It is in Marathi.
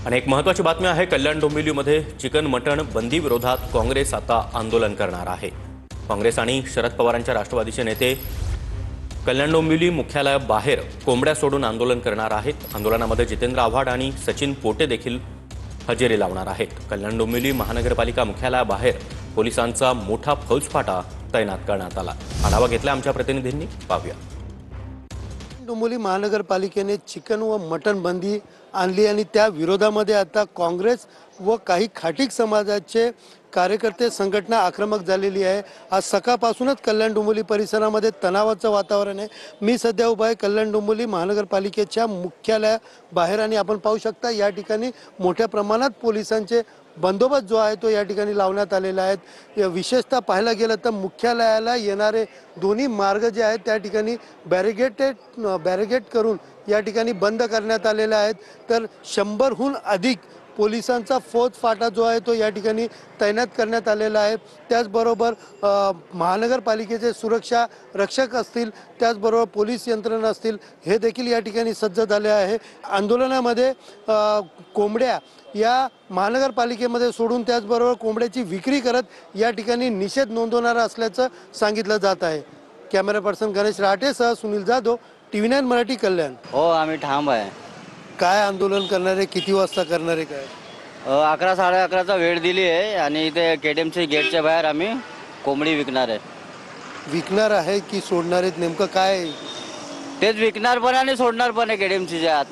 आणि एक महत्त्वाची बातमी आहे, कल्याण डोंबिवलीमध्ये चिकन मटण बंदी विरोधात काँग्रेस आता आंदोलन करणार आहे। काँग्रेस आणि शरद पवारांच्या राष्ट्रवादीचे नेते कल्याण डोंबिवली मुख्यालयाबाहेर कोंबड्या सोडून आंदोलन करणार आहेत। आंदोलनामध्ये जितेंद्र आव्हाड आणि सचिन पोटे देखील हजेरी लावणार आहेत। कल्याण डोंबिवली महानगरपालिका मुख्यालयाबाहेर पोलिसांचा मोठा फौजफाटा तैनात करण्यात आला। आढावा घेतला आमच्या प्रतिनिधींनी, पाहूया। डोंबिवली महानगरपालिकेने चिकन व मटण बंदी आणली आणि त्या विरोधामध्ये आता काँग्रेस व काही खाटीक समाजाचे कार्यकर्ते संघटना आक्रमक झालेली आहे। आज सकाळपासूनच कल्याण डोंबिवली परिसरामध्ये तणावाचं वातावरण आहे। मी सध्या उभा आहे कल्याण डोंबिवली महानगरपालिकेच्या मुख्यालयाबाहेर आणि आपण पाहू शकता या ठिकाणी मोठ्या प्रमाणात पोलिसांचे बंदोबस्त जो आहे तो या ठिकाणी लावण्यात आलेला आहे। विशेषतः पाहायला गेलं तर मुख्यालयाला येणारे दोन्ही मार्ग जे आहेत त्या ठिकाणी बॅरिगेट करून या ठिकाणी बंद करण्यात आलेले आहेत। तर 100हून अधिक पोलिसांचा फौजफाटा जो आहे तो या ठिकाणी तैनात करण्यात आलेला आहे। त्याचबरोबर महानगरपालिकेचे सुरक्षा रक्षक असतील, त्याचबरोबर पोलीस यंत्रणा असतील, हे देखील या ठिकाणी सज्ज झाले आहे। आंदोलनामध्ये कोंबड्या या महानगरपालिकेमध्ये सोडून त्याचबरोबर कोंबड्याची विक्री करत या ठिकाणी निषेध नोंदवणार असल्याचं सांगितलं जात आहे। कॅमेरा पर्सन गणेश राठेसह सुनील जाधव, TV9 मराठी, कल्याण। हो, आम्ही ठाम आहे। काय आंदोलन करणार आहे, किती वाजता करणार आहे, काय 11 साडे 11चा वेळ दिली आहे आणि इथे KTMC गेटच्या बाहेर आम्ही कोंबडी विकणार आहे। विकणार आहे की सोडणार आहेत, नेमकं काय? तेच विकणार पण आणि सोडणार पण आहे KTMCच्या आत।